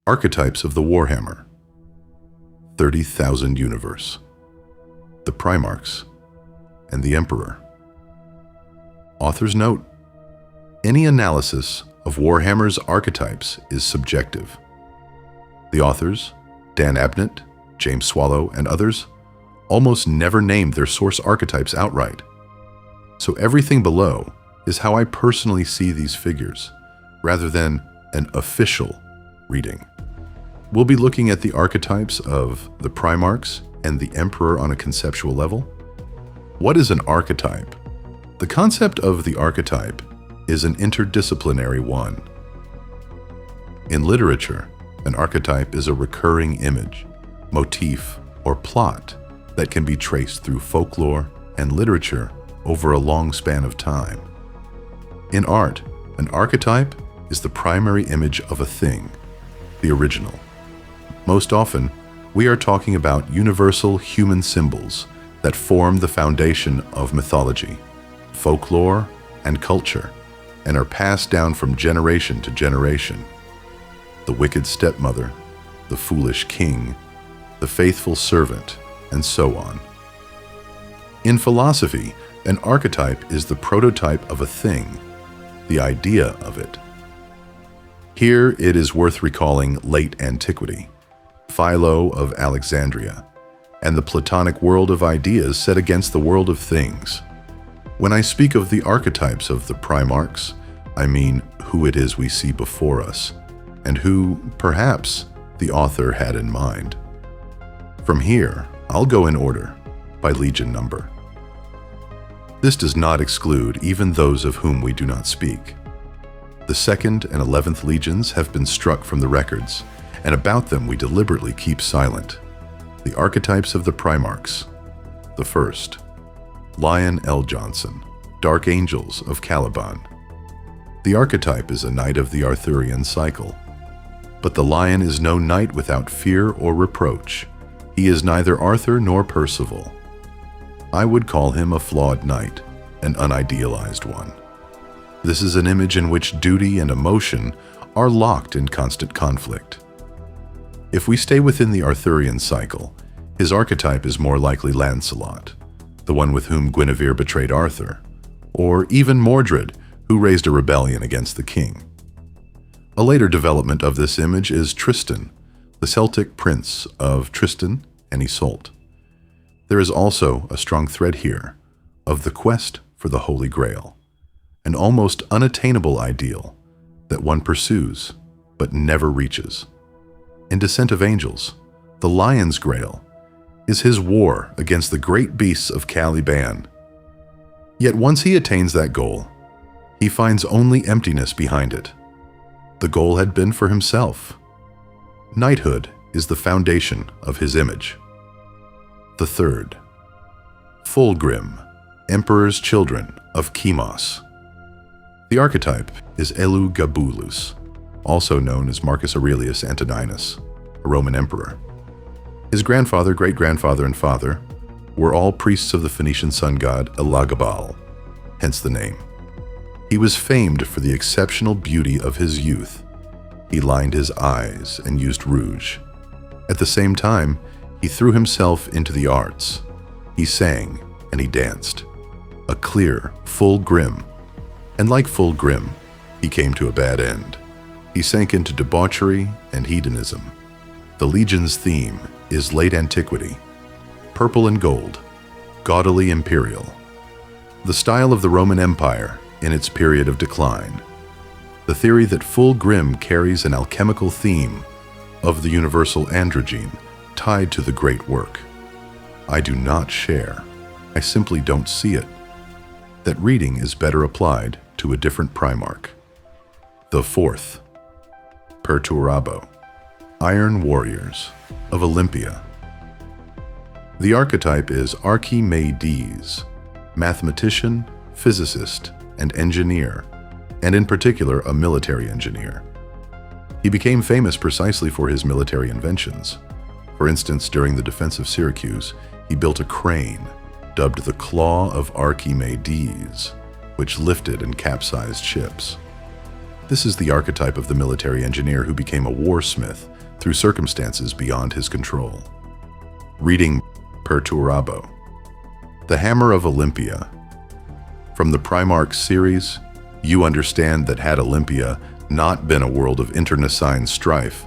Archetypes of the Warhammer 30,000 universe, the Primarchs, and the Emperor. Author's note: any analysis of Warhammer's archetypes is subjective. The authors, Dan Abnett, James Swallow, and others, almost never named their source archetypes outright. So everything below is how I personally see these figures, rather than an official reading. We'll be looking at the archetypes of the Primarchs and the Emperor on a conceptual level. What is an archetype? The concept of the archetype is an interdisciplinary one. In literature, an archetype is a recurring image, motif, or plot that can be traced through folklore and literature over a long span of time. In art, an archetype is the primary image of a thing, the original. Most often, we are talking about universal human symbols that form the foundation of mythology, folklore, and culture, and are passed down from generation to generation. The wicked stepmother, the foolish king, the faithful servant, and so on. In philosophy, an archetype is the prototype of a thing, the idea of it. Here it is worth recalling late antiquity, Philo of Alexandria, and the Platonic world of ideas set against the world of things. When I speak of the archetypes of the Primarchs, I mean who it is we see before us, and who, perhaps, the author had in mind. From here, I'll go in order, by legion number. This does not exclude even those of whom we do not speak. The 2nd and 11th legions have been struck from the records, and about them we deliberately keep silent. The archetypes of the Primarchs. The first, Lion L. Johnson, Dark Angels of Caliban. The archetype is a knight of the Arthurian cycle. But the lion is no knight without fear or reproach. He is neither Arthur nor Percival. I would call him a flawed knight, an unidealized one. This is an image in which duty and emotion are locked in constant conflict. If we stay within the Arthurian cycle, his archetype is more likely Lancelot, the one with whom Guinevere betrayed Arthur, or even Mordred, who raised a rebellion against the king. A later development of this image is Tristan, the Celtic prince of Tristan and Isolde. There is also a strong thread here of the quest for the Holy Grail, an almost unattainable ideal that one pursues but never reaches. In Descent of Angels, the Lion's Grail is his war against the great beasts of Caliban. Yet once he attains that goal, he finds only emptiness behind it. The goal had been for himself. Knighthood is the foundation of his image. The third, Fulgrim, Emperor's Children of Chemos. The archetype is Elugabulus, also known as Marcus Aurelius Antoninus, a Roman emperor. His grandfather, great-grandfather, and father were all priests of the Phoenician sun god Elagabal, hence the name. He was famed for the exceptional beauty of his youth. He lined his eyes and used rouge. At the same time, he threw himself into the arts. He sang and he danced. A clear, full grim. And like full grim, he came to a bad end. He sank into debauchery and hedonism. The Legion's theme is late antiquity, purple and gold, gaudily imperial. The style of the Roman Empire in its period of decline. The theory that full grim carries an alchemical theme of the universal androgyne tied to the great work. I do not share. I simply don't see it. That reading is better applied to a different Primarch. The fourth, Perturabo, Iron Warriors of Olympia. The archetype is Archimedes, mathematician, physicist, and engineer, and in particular a military engineer. He became famous precisely for his military inventions. For instance, during the defense of Syracuse, he built a crane, dubbed the Claw of Archimedes, which lifted and capsized ships. This is the archetype of the military engineer who became a warsmith, through circumstances beyond his control. Reading Perturabo, The Hammer of Olympia. From the Primarchs series, you understand that had Olympia not been a world of internecine strife,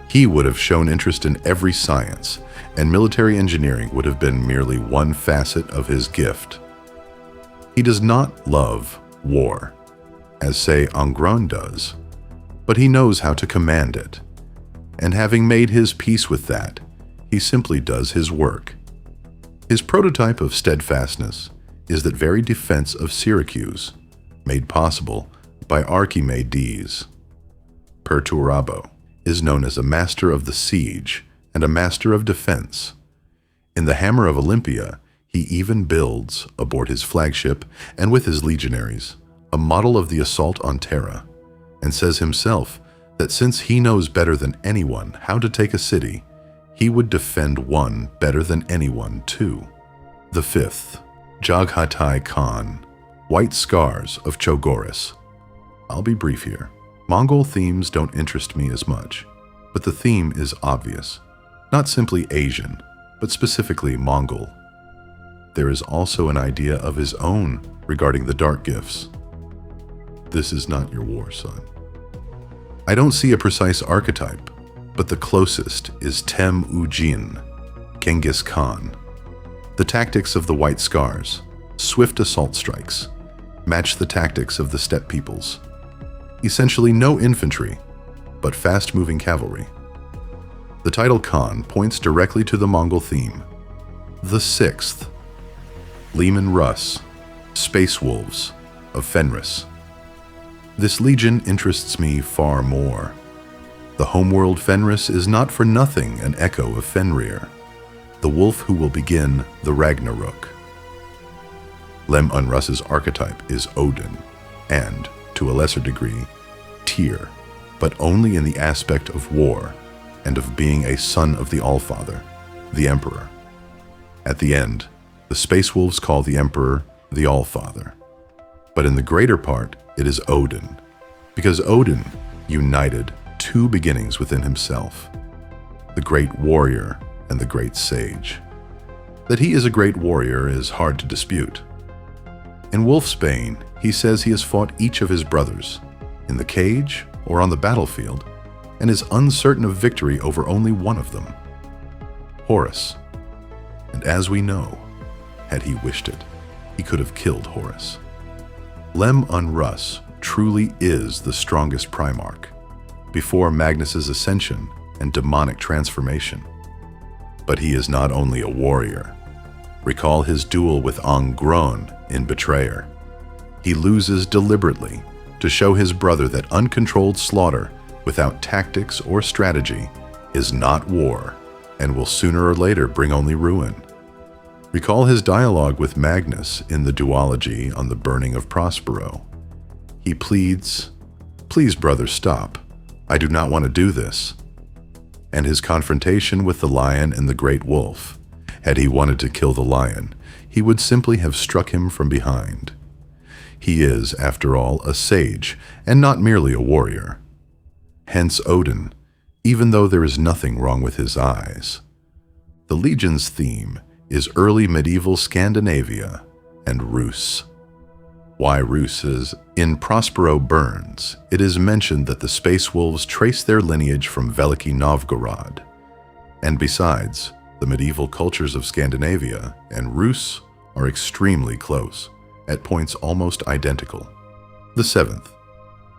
he would have shown interest in every science, and military engineering would have been merely one facet of his gift. He does not love war, as say Angron does, but he knows how to command it. And having made his peace with that, he simply does his work. His prototype of steadfastness is that very defense of Syracuse, made possible by Archimedes. Perturabo is known as a master of the siege and a master of defense. In the Hammer of Olympia, he even builds, aboard his flagship and with his legionaries, a model of the assault on Terra, and says himself that since he knows better than anyone how to take a city, he would defend one better than anyone too. The fifth, Jaghatai Khan, White Scars of Chogoris. I'll be brief here. Mongol themes don't interest me as much, but the theme is obvious. Not simply Asian, but specifically Mongol. There is also an idea of his own regarding the dark gifts. This is not your war, son. I don't see a precise archetype, but the closest is Tem Ujin, Genghis Khan. The tactics of the White Scars, swift assault strikes, match the tactics of the steppe peoples. Essentially no infantry, but fast-moving cavalry. The title Khan points directly to the Mongol theme. The sixth, Leman Russ, Space Wolves of Fenris. This legion interests me far more. The homeworld Fenris is not for nothing an echo of Fenrir, the wolf who will begin the Ragnarok. Leman-Russ's archetype is Odin, and, to a lesser degree, Tyr, but only in the aspect of war and of being a son of the Allfather, the Emperor. At the end, the Space Wolves call the Emperor the Allfather. But in the greater part, it is Odin, because Odin united two beginnings within himself, the great warrior and the great sage. That he is a great warrior is hard to dispute. In Wolfsbane, he says he has fought each of his brothers, in the cage or on the battlefield, and is uncertain of victory over only one of them, Horus. And as we know, had he wished it, he could have killed Horus. Leman-Russ truly is the strongest Primarch, before Magnus's ascension and demonic transformation. But he is not only a warrior. Recall his duel with Angron in Betrayer. He loses deliberately to show his brother that uncontrolled slaughter without tactics or strategy is not war and will sooner or later bring only ruin. Recall his dialogue with Magnus in the duology on the burning of Prospero. He pleads, "Please, brother, stop. I do not want to do this." And his confrontation with the lion and the great wolf. Had he wanted to kill the lion, he would simply have struck him from behind. He is, after all, a sage, and not merely a warrior. Hence Odin, even though there is nothing wrong with his eyes. The Legion's theme is early medieval Scandinavia and Rus. Why Rus is in Prospero Burns, it is mentioned that the Space Wolves trace their lineage from Veliki Novgorod. And besides, the medieval cultures of Scandinavia and Rus are extremely close, at points almost identical. The seventh,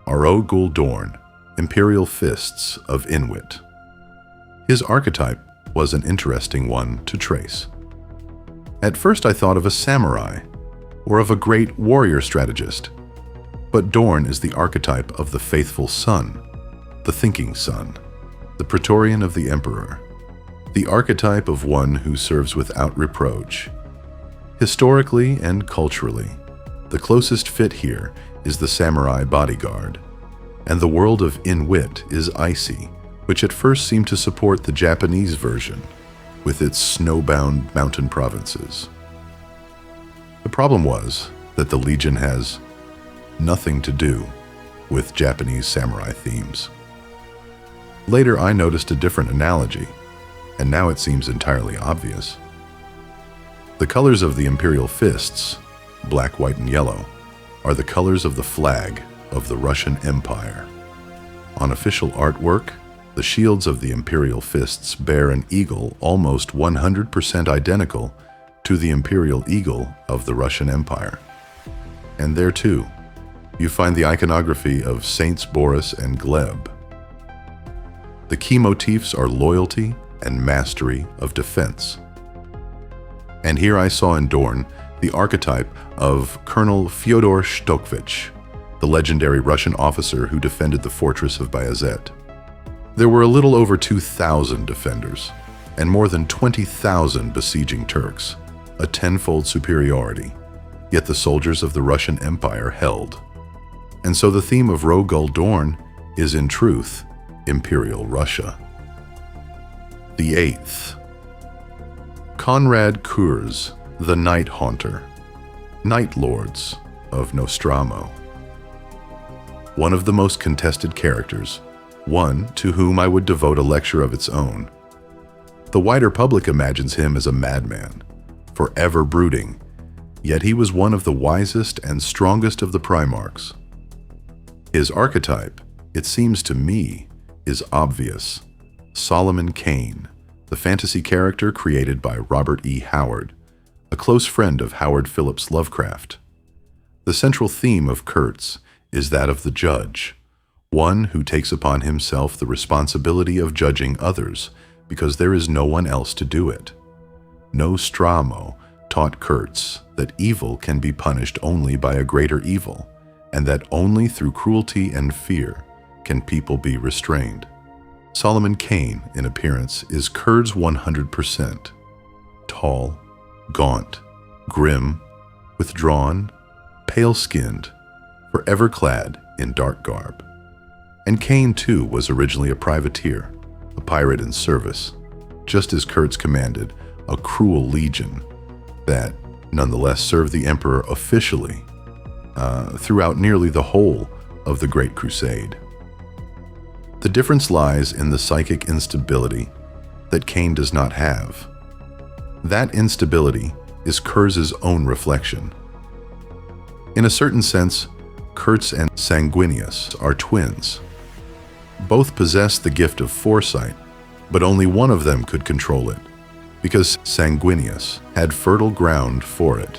Aro Guldorn, Imperial Fists of Inuit. His archetype was an interesting one to trace. At first I thought of a samurai, or of a great warrior strategist, but Dorn is the archetype of the faithful son, the thinking son, the Praetorian of the Emperor, the archetype of one who serves without reproach. Historically and culturally, the closest fit here is the samurai bodyguard, and the world of Inuit is icy, which at first seemed to support the Japanese version, with its snowbound mountain provinces. The problem was that the Legion has nothing to do with Japanese samurai themes. Later, I noticed a different analogy, and now it seems entirely obvious. The colors of the imperial fists, black, white, and yellow, are the colors of the flag of the Russian Empire. On official artwork, the shields of the imperial fists bear an eagle almost 100% identical to the imperial eagle of the Russian Empire. And there too, you find the iconography of Saints Boris and Gleb. The key motifs are loyalty and mastery of defense. And here I saw in Dorn the archetype of Colonel Fyodor Shtokovich, the legendary Russian officer who defended the fortress of Bayazet. There were a little over 2,000 defenders and more than 20,000 besieging Turks, a tenfold superiority, yet the soldiers of the Russian Empire held. And so the theme of Rogul Dorn is in truth Imperial Russia. The 8th. Konrad Kurz, the Night Haunter, Night Lords of Nostramo. One of the most contested characters, one to whom I would devote a lecture of its own. The wider public imagines him as a madman, forever brooding, yet he was one of the wisest and strongest of the Primarchs. His archetype, it seems to me, is obvious. Solomon Kane, the fantasy character created by Robert E. Howard, a close friend of Howard Phillips Lovecraft. The central theme of Kurtz is that of the judge, one who takes upon himself the responsibility of judging others because there is no one else to do it. Nostramo taught Kurtz that evil can be punished only by a greater evil, and that only through cruelty and fear can people be restrained. Solomon Kane, in appearance, is Kurtz 100%. Tall, gaunt, grim, withdrawn, pale-skinned, forever clad in dark garb. And Kane, too, was originally a privateer, a pirate in service, just as Kurtz commanded a cruel legion that nonetheless served the Emperor officially throughout nearly the whole of the Great Crusade. The difference lies in the psychic instability that Kane does not have. That instability is Kurtz's own reflection. In a certain sense, Kurtz and Sanguinius are twins. Both possess the gift of foresight, but only one of them could control it, because Sanguinius had fertile ground for it,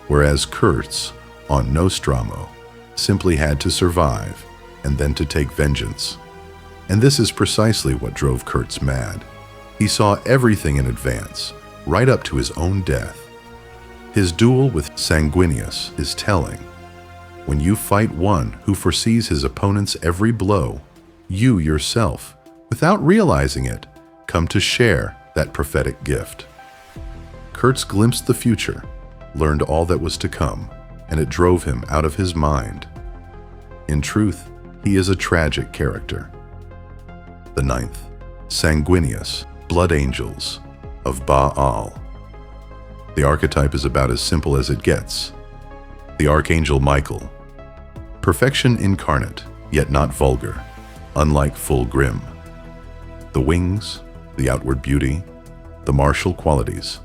whereas Kurtz, on Nostramo, simply had to survive and then to take vengeance. And this is precisely what drove Kurtz mad. He saw everything in advance, right up to his own death. His duel with Sanguinius is telling. When you fight one who foresees his opponent's every blow, you yourself, without realizing it, come to share that prophetic gift. Kurtz glimpsed the future, learned all that was to come, and it drove him out of his mind. In truth, he is a tragic character. The 9th, Sanguinius, Blood Angels of Baal. The archetype is about as simple as it gets. The Archangel Michael. Perfection incarnate, yet not vulgar, unlike Fulgrim. The wings, the outward beauty, the martial qualities.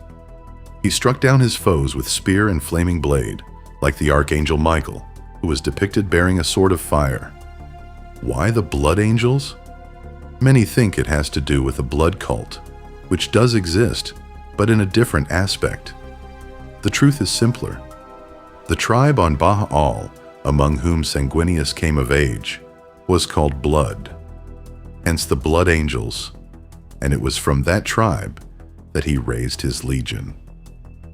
He struck down his foes with spear and flaming blade, like the Archangel Michael, who was depicted bearing a sword of fire. Why the Blood Angels? Many think it has to do with a blood cult, which does exist, but in a different aspect. The truth is simpler. The tribe on Baal, among whom Sanguinius came of age, was called Blood, hence the Blood Angels, and it was from that tribe that he raised his legion.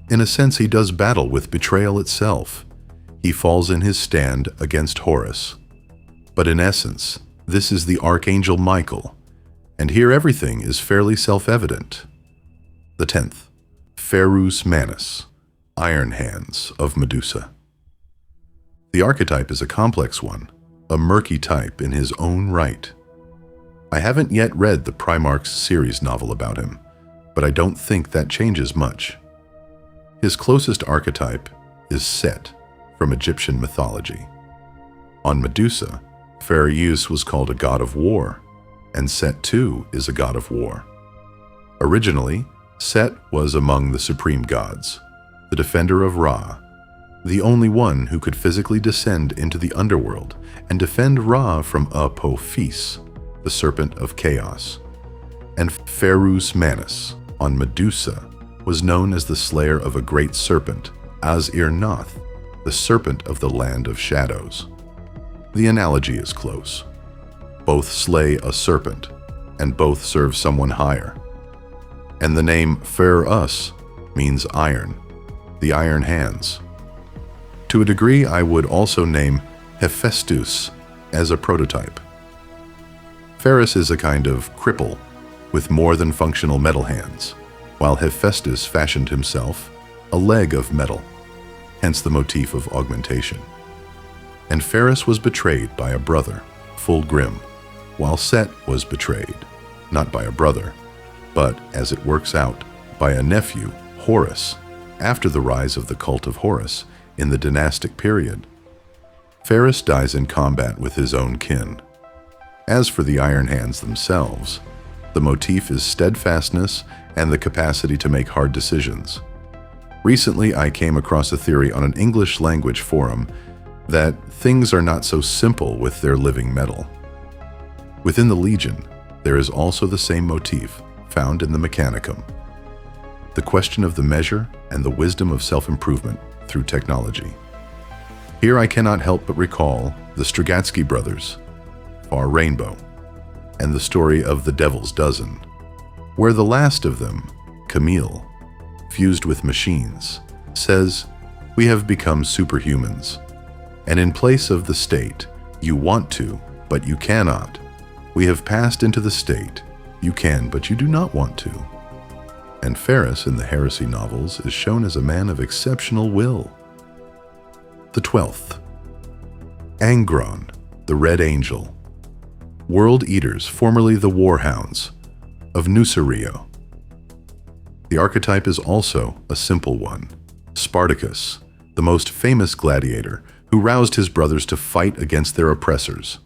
In a sense, he does battle with betrayal itself. He falls in his stand against Horus. But in essence, this is the Archangel Michael, and here everything is fairly self-evident. The 10th, Ferus Manus, Iron Hands of Medusa. The archetype is a complex one, a murky type in his own right. I haven't yet read the Primarchs series novel about him, but I don't think that changes much. His closest archetype is Set from Egyptian mythology. On Medusa, Ferus was called a god of war, and Set too is a god of war. Originally, Set was among the supreme gods, the defender of Ra, the only one who could physically descend into the underworld and defend Ra from Apophis, the serpent of chaos. And Ferus Manus, on Medusa, was known as the slayer of a great serpent, Az-Ir-Noth, the serpent of the land of shadows. The analogy is close. Both slay a serpent, and both serve someone higher. And the name Fer-Us means iron, the iron hands. To a degree, I would also name Hephaestus as a prototype. Ferus is a kind of cripple with more than functional metal hands, while Hephaestus fashioned himself a leg of metal, hence the motif of augmentation. And Ferus was betrayed by a brother, Fulgrim, while Set was betrayed, not by a brother, but, as it works out, by a nephew, Horus, after the rise of the cult of Horus in the dynastic period. Ferus dies in combat with his own kin. As for the Iron Hands themselves, the motif is steadfastness and the capacity to make hard decisions. Recently, I came across a theory on an English language forum that things are not so simple with their living metal. Within the Legion, there is also the same motif found in the Mechanicum. The question of the measure and the wisdom of self-improvement through technology. Here I cannot help but recall the Strugatsky brothers, Far Rainbow, and the story of the Devil's Dozen, where the last of them, Camille, fused with machines, says, "We have become superhumans, and in place of the state, you want to, but you cannot. We have passed into the state, you can, but you do not want to." And Ferus in the Heresy novels is shown as a man of exceptional will. The 12th. Angron, the Red Angel. World Eaters, formerly the Warhounds, of Nucerio. The archetype is also a simple one. Spartacus, the most famous gladiator, who roused his brothers to fight against their oppressors.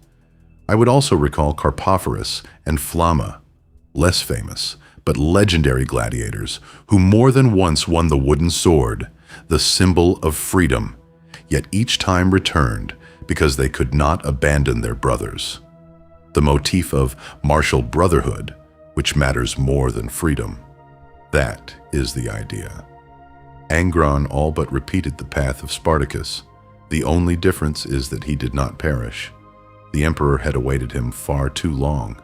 I would also recall Carpophorus and Flamma, less famous, but legendary gladiators, who more than once won the wooden sword, the symbol of freedom, yet each time returned because they could not abandon their brothers. The motif of martial brotherhood, which matters more than freedom. That is the idea. Angron all but repeated the path of Spartacus. The only difference is that he did not perish. The emperor had awaited him far too long.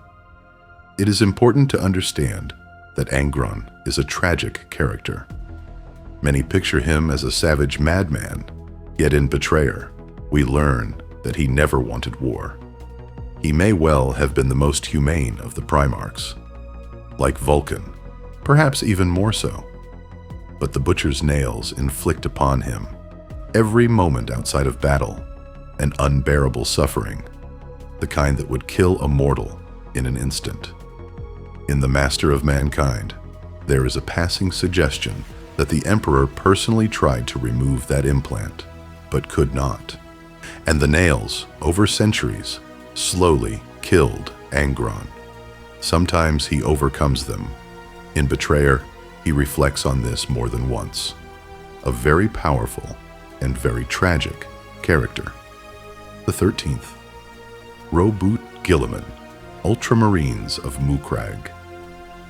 It is important to understand that Angron is a tragic character. Many picture him as a savage madman, yet in Betrayer, we learn that he never wanted war. He may well have been the most humane of the Primarchs. Like Vulcan, perhaps even more so. But the butcher's nails inflict upon him, every moment outside of battle, an unbearable suffering, the kind that would kill a mortal in an instant. In The Master of Mankind, there is a passing suggestion that the Emperor personally tried to remove that implant, but could not. And the nails, over centuries, slowly killed Angron. Sometimes he overcomes them. In Betrayer, he reflects on this more than once. A very powerful and very tragic character. The 13th. Roboot Gilliman, Ultramarines of Mukrag.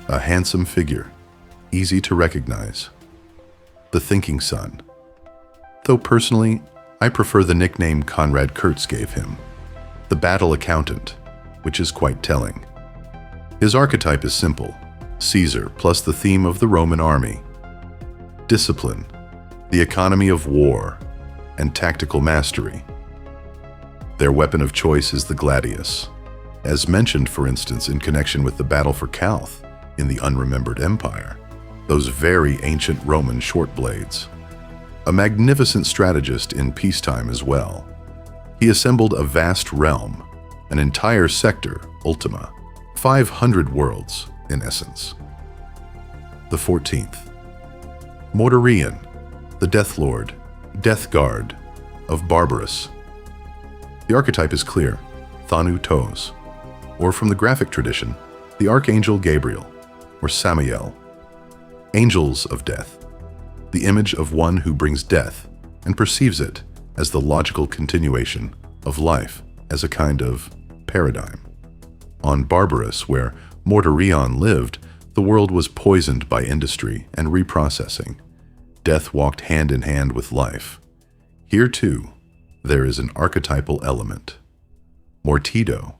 A handsome figure, easy to recognize. The Thinking Son. Though personally, I prefer the nickname Conrad Kurtz gave him, the Battle Accountant, which is quite telling. His archetype is simple, Caesar plus the theme of the Roman army. Discipline, the economy of war, and tactical mastery. Their weapon of choice is the gladius, as mentioned, for instance, in connection with the battle for Calth in the Unremembered Empire, those very ancient Roman short blades. A magnificent strategist in peacetime as well. He assembled a vast realm, an entire sector, Ultima, 500 worlds in essence. The 14th. Mortarion, the Death Lord, Death Guard of Barbarous. The archetype is clear, Thanu Tos, or from the graphic tradition, the Archangel Gabriel, or Samael. Angels of death, the image of one who brings death and perceives it as the logical continuation of life as a kind of paradigm. On Barbarous, where Mortarion lived, the world was poisoned by industry and reprocessing. Death walked hand in hand with life. Here, too, there is an archetypal element. Mortido,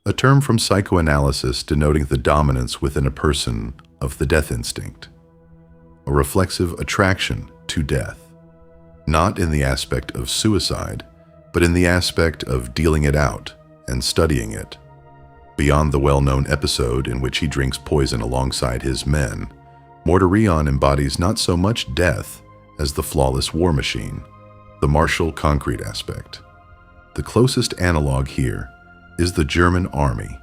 a term from psychoanalysis denoting the dominance within a person of the death instinct, a reflexive attraction to death, not in the aspect of suicide, but in the aspect of dealing it out and studying it. Beyond the well-known episode in which he drinks poison alongside his men, Mortarion embodies not so much death as the flawless war machine, the martial concrete aspect. The closest analog here is the German army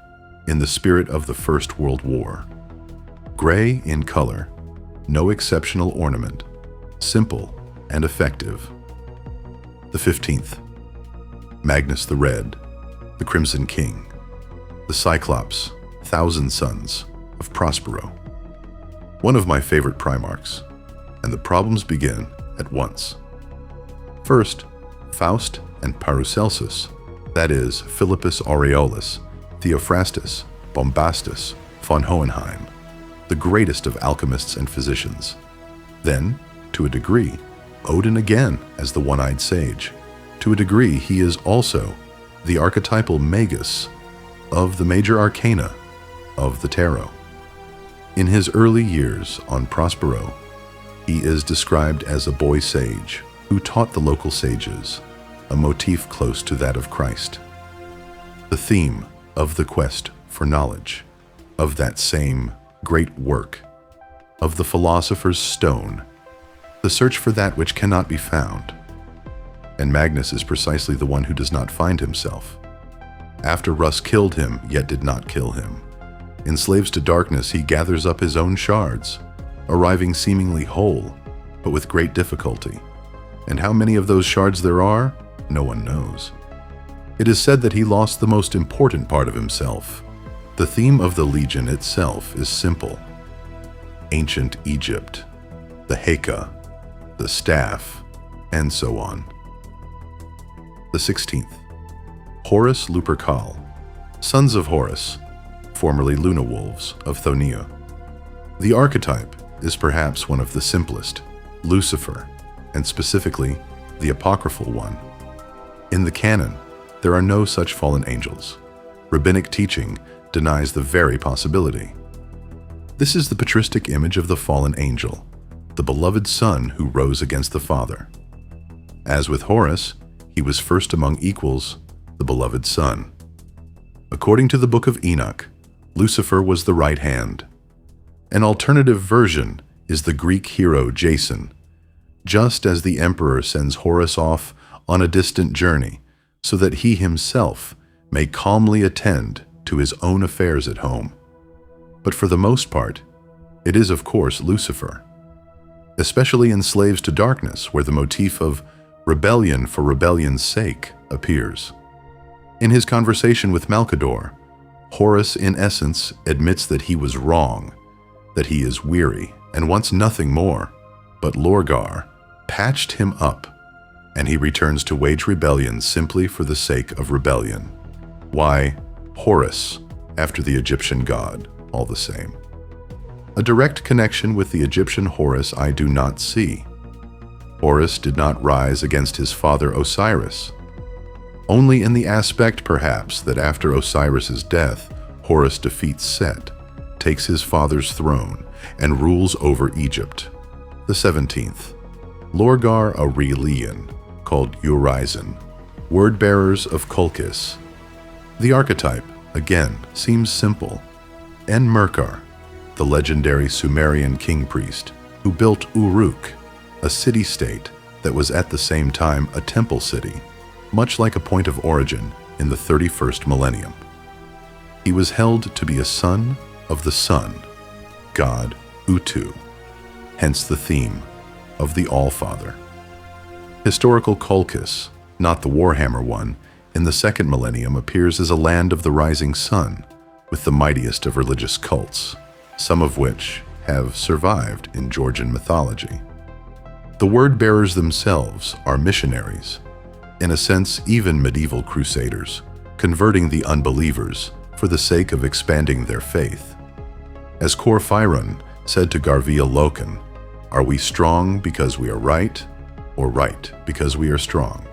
in the spirit of the First World War. Gray in color, no exceptional ornament, simple and effective. The 15th, Magnus the Red, the Crimson King, the Cyclops, Thousand Sons of Prospero. One of my favorite Primarchs, and the problems begin at once. First, Faust and Paracelsus, that is, Philippus Aureolus, Theophrastus, Bombastus, von Hohenheim, the greatest of alchemists and physicians. Then, to a degree, Odin again as the one-eyed sage. To a degree, he is also the archetypal magus of the major arcana of the tarot. In his early years on Prospero, he is described as a boy sage who taught the local sages, a motif close to that of Christ. The theme of the quest for knowledge, of that same great work, of the philosopher's stone, the search for that which cannot be found. And Magnus is precisely the one who does not find himself. After Rus killed him, yet did not kill him. In Slaves to Darkness, he gathers up his own shards, arriving seemingly whole, but with great difficulty. And how many of those shards there are, no one knows. It is said that he lost the most important part of himself. The theme of the Legion itself is simple. Ancient Egypt, the Heka, the staff, and so on. The 16th, Horus Lupercal, sons of Horus, formerly Luna Wolves of Thonia. The archetype is perhaps one of the simplest, Lucifer, and specifically the apocryphal one. In the canon, there are no such fallen angels. Rabbinic teaching denies the very possibility. This is the patristic image of the fallen angel, the beloved son who rose against the father. As with Horus, he was first among equals, the beloved son. According to the Book of Enoch, Lucifer was the right hand. An alternative version is the Greek hero Jason, just as the emperor sends Horus off on a distant journey so that he himself may calmly attend to his own affairs at home. But for the most part, it is of course Lucifer, especially in Slaves to Darkness, where the motif of rebellion for rebellion's sake appears. In his conversation with Malcador, Horus in essence admits that he was wrong, that he is weary and wants nothing more, but Lorgar patched him up, and he returns to wage rebellion simply for the sake of rebellion. Why, Horus, after the Egyptian god, all the same. A direct connection with the Egyptian Horus I do not see. Horus did not rise against his father Osiris. Only in the aspect, perhaps, that after Osiris's death, Horus defeats Set, takes his father's throne, and rules over Egypt. The 17th, Lorgar Aurelian, called Urizen, word-bearers of Colchis. The archetype, again, seems simple. En-Merkar, the legendary Sumerian king-priest, who built Uruk, a city-state that was at the same time a temple city, much like a point of origin in the 31st millennium. He was held to be a son of the sun, god Utu, hence the theme of the All-Father. Historical Colchis, not the Warhammer one, in the second millennium appears as a land of the rising sun, with the mightiest of religious cults, some of which have survived in Georgian mythology. The word-bearers themselves are missionaries, in a sense even medieval crusaders, converting the unbelievers for the sake of expanding their faith. As Corphiron said to Garvia Loken, "Are we strong because we are right, or right because we are strong?"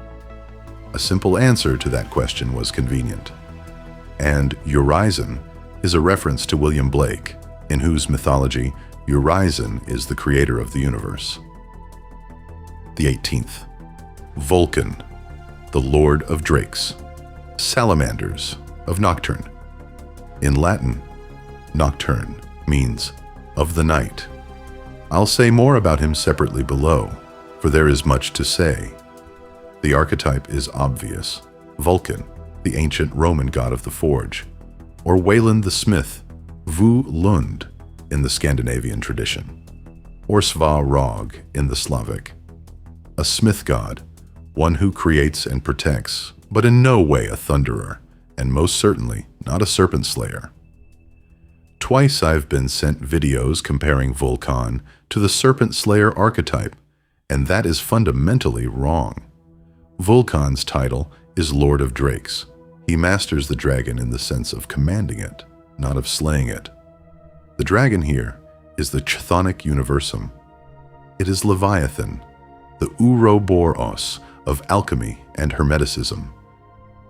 A simple answer to that question was convenient. And Urizen is a reference to William Blake, in whose mythology Urizen is the creator of the universe. The 18th. Vulcan, the Lord of Drakes, salamanders of Nocturne. In Latin, Nocturne means of the night. I'll say more about him separately below, for there is much to say. The archetype is obvious: Vulcan, the ancient Roman god of the forge, or Wayland the smith, Vu Lund in the Scandinavian tradition, or Sva Rog in the Slavic. A smith god, one who creates and protects, but in no way a thunderer, and most certainly not a serpent slayer. Twice I've been sent videos comparing Vulcan to the serpent slayer archetype, and that is fundamentally wrong. Vulcan's title is Lord of Drakes. He masters the dragon in the sense of commanding it, not of slaying it. The dragon here is the Chthonic Universum. It is Leviathan, the Ouroboros of alchemy and hermeticism,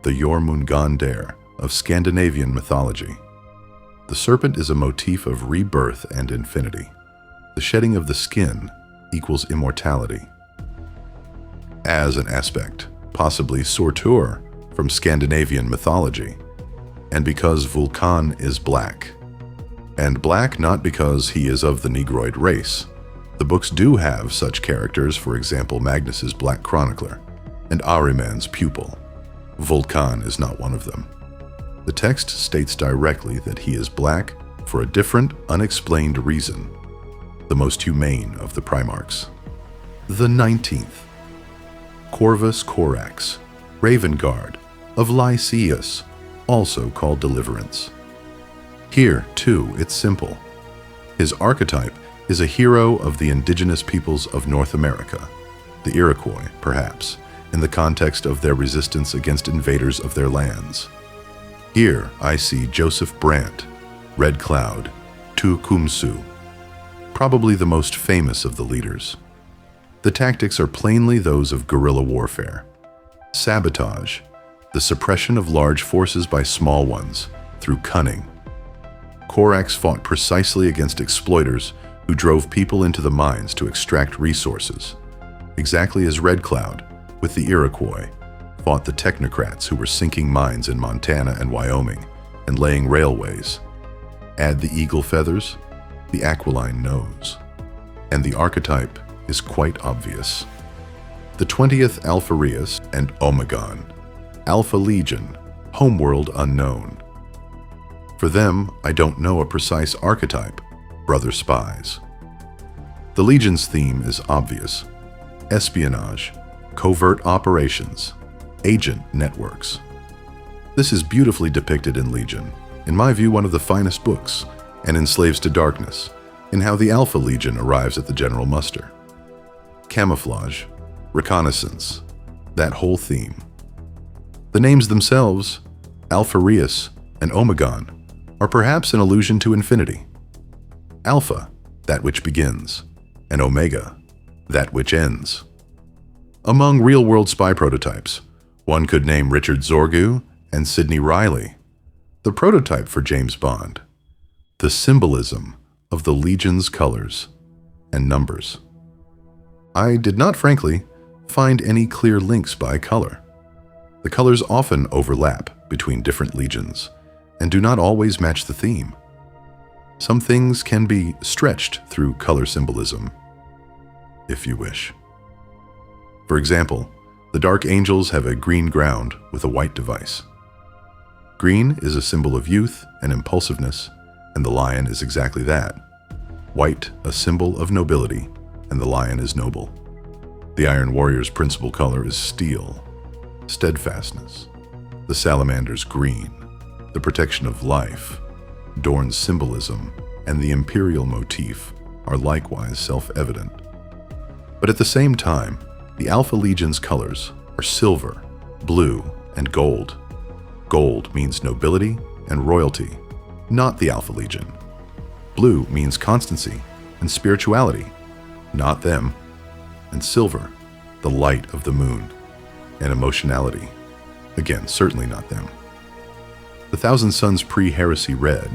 the Jormungandr of Scandinavian mythology. The serpent is a motif of rebirth and infinity. The shedding of the skin equals immortality. As an aspect, possibly Surtur from Scandinavian mythology, and because Vulcan is black. And black not because he is of the Negroid race. The books do have such characters, for example Magnus's Black Chronicler and Ahriman's pupil. Vulcan is not one of them. The text states directly that he is black for a different, unexplained reason, the most humane of the Primarchs. The 19th. Corvus Corax, Raven Guard of Lycaeus, also called Deliverance. Here, too, it's simple. His archetype is a hero of the indigenous peoples of North America, the Iroquois, perhaps, in the context of their resistance against invaders of their lands. Here I see Joseph Brant, Red Cloud, Tecumseh, probably the most famous of the leaders. The tactics are plainly those of guerrilla warfare. Sabotage, the suppression of large forces by small ones, through cunning. Corax fought precisely against exploiters who drove people into the mines to extract resources, exactly as Red Cloud, with the Iroquois, fought the technocrats who were sinking mines in Montana and Wyoming and laying railways. Add the eagle feathers, the aquiline nose, and the archetype is quite obvious. The 20th Alphareus and Omegon, Alpha Legion, homeworld unknown. For them, I don't know a precise archetype, brother spies. The Legion's theme is obvious: espionage, covert operations, agent networks. This is beautifully depicted in Legion, in my view one of the finest books, and in Slaves to Darkness, in how the Alpha Legion arrives at the general muster. Camouflage, reconnaissance, that whole theme. The names themselves, Alphareus and Omegon, are perhaps an allusion to infinity. Alpha, that which begins, and Omega, that which ends. Among real-world spy prototypes, one could name Richard Zorgu and Sidney Riley, the prototype for James Bond, the symbolism of the Legion's colors and numbers. I did not, frankly, find any clear links by color. The colors often overlap between different legions and do not always match the theme. Some things can be stretched through color symbolism, if you wish. For example, the Dark Angels have a green ground with a white device. Green is a symbol of youth and impulsiveness, and the lion is exactly that. White, a symbol of nobility, and the lion is noble. The Iron Warrior's principal color is steel, steadfastness, The salamander's green, the protection of life, Dorn's symbolism, and the imperial motif are likewise self-evident. But at the same time, the Alpha Legion's colors are silver, blue, and gold. Gold means nobility and royalty, not the Alpha Legion. Blue means constancy and spirituality, not them. And silver, the light of the moon, and emotionality, again, certainly not them. The Thousand Sons pre-heresy red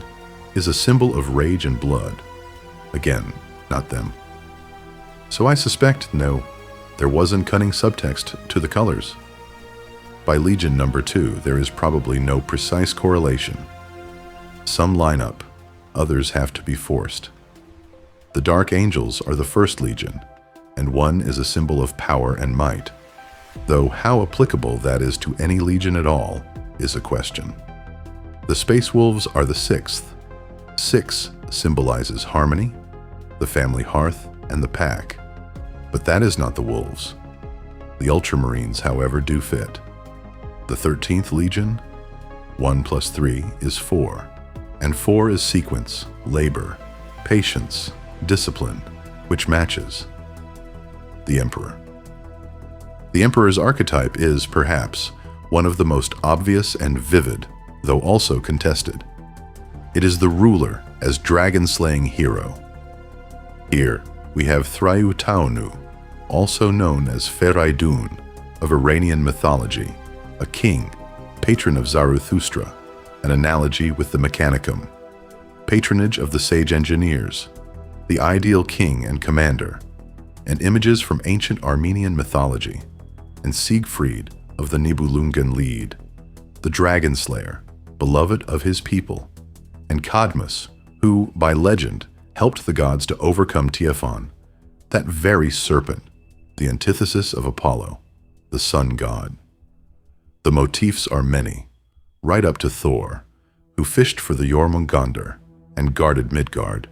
is a symbol of rage and blood, again, not them. So I suspect, no, there wasn't cunning subtext to the colors. By Legion number 2, there is probably no precise correlation. Some line up, others have to be forced. The Dark Angels are the first Legion, and one is a symbol of power and might, though how applicable that is to any Legion at all is a question. The Space Wolves are the sixth. 6 symbolizes harmony, the family hearth, and the pack. But that is not the Wolves. The Ultramarines, however, do fit. The 13th Legion, 1 + 3 is 4, and 4 is sequence, labor, patience, discipline, which matches. The Emperor. The Emperor's archetype is, perhaps, one of the most obvious and vivid, though also contested. It is the ruler as dragon-slaying hero. Here, we have Thrayu Taunu, also known as Feraidun, of Iranian mythology, a king, patron of Zarathustra, an analogy with the Mechanicum, patronage of the sage engineers, the ideal king and commander, and images from ancient Armenian mythology, and Siegfried of the Nibelungen Lied, the dragon slayer, beloved of his people, and Cadmus, who, by legend, helped the gods to overcome Typhon, that very serpent, the antithesis of Apollo, the sun god. The motifs are many, right up to Thor, who fished for the Jormungandr and guarded Midgard.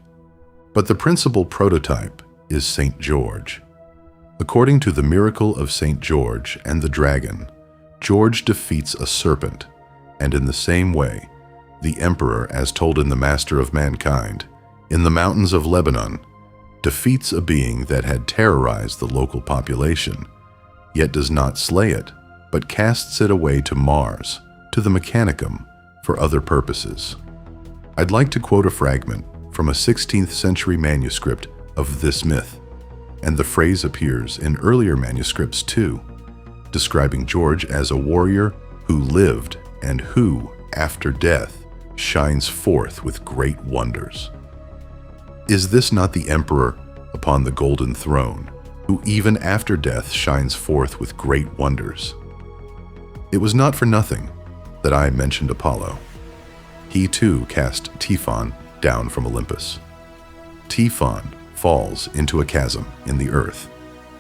But the principal prototype is St. George. According to the miracle of St. George and the dragon, George defeats a serpent, and in the same way, the Emperor, as told in the Master of Mankind, in the mountains of Lebanon, defeats a being that had terrorized the local population, yet does not slay it, but casts it away to Mars, to the Mechanicum, for other purposes. I'd like to quote a fragment from a 16th century manuscript of this myth, and the phrase appears in earlier manuscripts too, describing George as a warrior who lived and who, after death, shines forth with great wonders. Is this not the Emperor upon the golden throne, who even after death shines forth with great wonders? It was not for nothing that I mentioned Apollo. He too cast Typhon down from Olympus. Typhon falls into a chasm in the earth,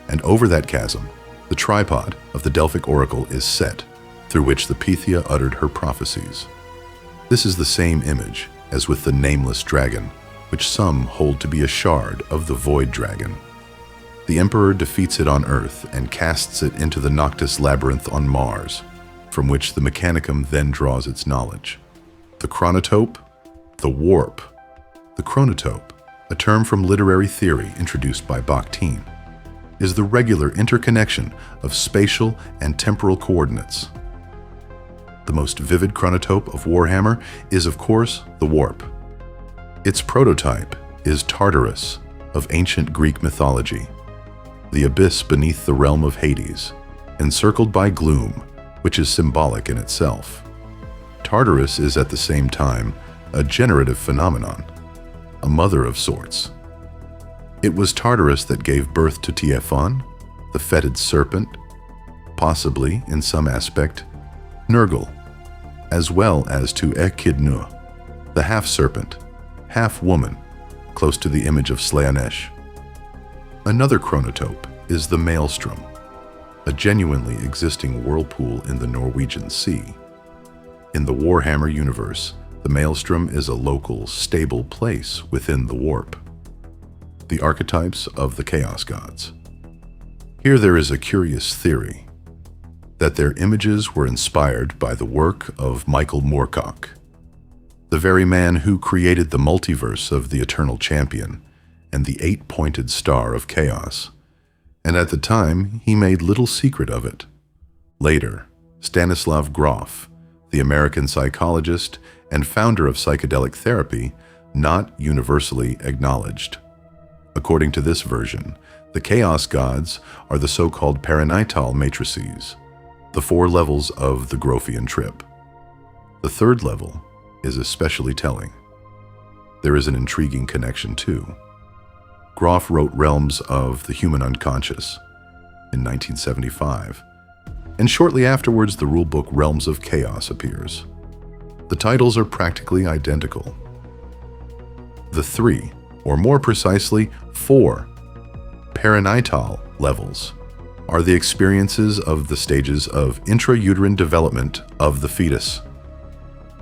and over that chasm, the tripod of the Delphic oracle is set, through which the Pythia uttered her prophecies. This is the same image as with the nameless dragon, which some hold to be a shard of the void dragon. The Emperor defeats it on Earth and casts it into the Noctis labyrinth on Mars, from which the Mechanicum then draws its knowledge. The chronotope, the warp. The chronotope, a term from literary theory introduced by Bakhtin, is the regular interconnection of spatial and temporal coordinates. The most vivid chronotope of Warhammer is, of course, the warp. Its prototype is Tartarus of ancient Greek mythology, the abyss beneath the realm of Hades, encircled by gloom, which is symbolic in itself. Tartarus is at the same time a generative phenomenon, a mother of sorts. It was Tartarus that gave birth to Typhon, the fetid serpent, possibly, in some aspect, Nergal, as well as to Echidnu, the half-serpent, half-woman, close to the image of Slaanesh. Another chronotope is the Maelstrom, a genuinely existing whirlpool in the Norwegian Sea. In the Warhammer universe, the Maelstrom is a local, stable place within the warp. The archetypes of the Chaos Gods. Here there is a curious theory. that their images were inspired by the work of Michael Moorcock, the very man who created the multiverse of the Eternal Champion and the eight-pointed star of chaos, and at the time he made little secret of it. Later, Stanislav Grof, the American psychologist and founder of psychedelic therapy, not universally acknowledged. According to this version, the chaos gods are the so-called perinatal matrices, the 4 levels of the Grofian trip. The 3rd level is especially telling. There is an intriguing connection too. Grof wrote Realms of the Human Unconscious in 1975, and shortly afterwards the rulebook Realms of Chaos appears. The titles are practically identical. The 3, or more precisely 4, perinatal levels are the experiences of the stages of intrauterine development of the fetus.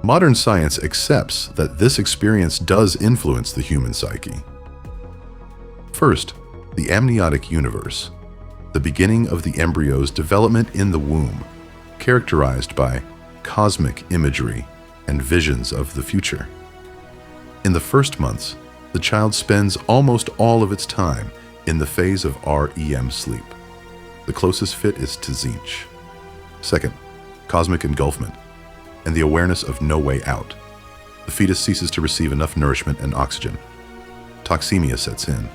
Modern science accepts that this experience does influence the human psyche. First, the amniotic universe, the beginning of the embryo's development in the womb, characterized by cosmic imagery and visions of the future. In the first months, the child spends almost all of its time in the phase of REM sleep. The closest fit is to Tzeentch. Second, cosmic engulfment and the awareness of no way out. The fetus ceases to receive enough nourishment and oxygen. Toxemia sets in,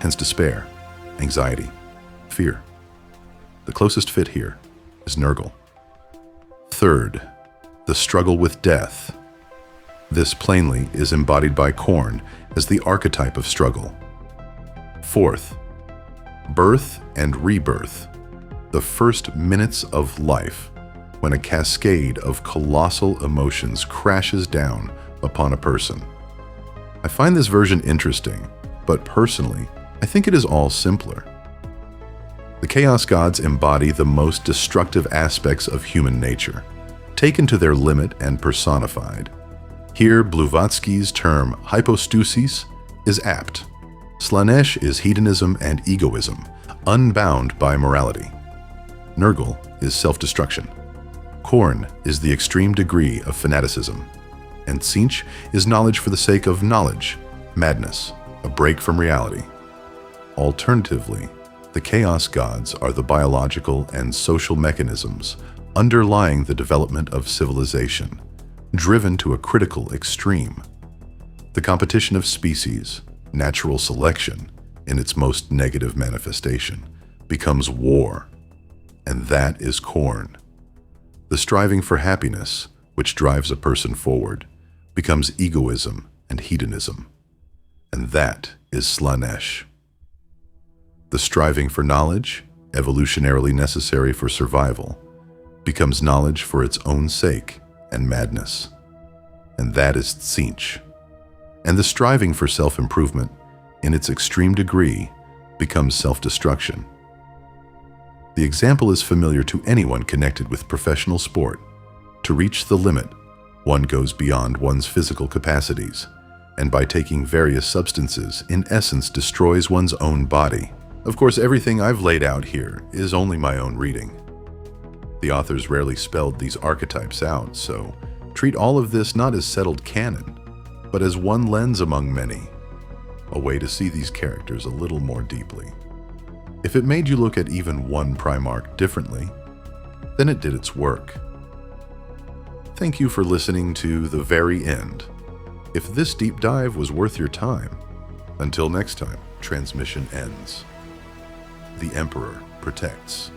hence despair, anxiety, fear. The closest fit here is Nurgle. Third, the struggle with death. This plainly is embodied by Khorne as the archetype of struggle. Fourth, birth and rebirth, the first minutes of life when a cascade of colossal emotions crashes down upon a person. I find this version interesting, but personally, I think it is all simpler. The Chaos Gods embody the most destructive aspects of human nature, taken to their limit and personified. Here, Blavatsky's term hypostasis is apt. Slaanesh is hedonism and egoism, unbound by morality. Nurgle is self-destruction. Khorne is the extreme degree of fanaticism. And Tzeentch is knowledge for the sake of knowledge, madness, a break from reality. Alternatively, the Chaos Gods are the biological and social mechanisms underlying the development of civilization, driven to a critical extreme. The competition of species, natural selection, in its most negative manifestation, becomes war, and that is Khorne. The striving for happiness, which drives a person forward, becomes egoism and hedonism, and that is Slaanesh. The striving for knowledge, evolutionarily necessary for survival, becomes knowledge for its own sake and madness, and that is Tzeentch. And the striving for self-improvement, in its extreme degree, becomes self-destruction. The example is familiar to anyone connected with professional sport. To reach the limit, one goes beyond one's physical capacities, and by taking various substances, in essence destroys one's own body. Of course, everything I've laid out here is only my own reading. The authors rarely spelled these archetypes out, so treat all of this not as settled canon, but as one lens among many, a way to see these characters a little more deeply. If it made you look at even one Primarch differently, then it did its work. Thank you for listening to the very end. If this deep dive was worth your time, until next time, transmission ends. The Emperor protects.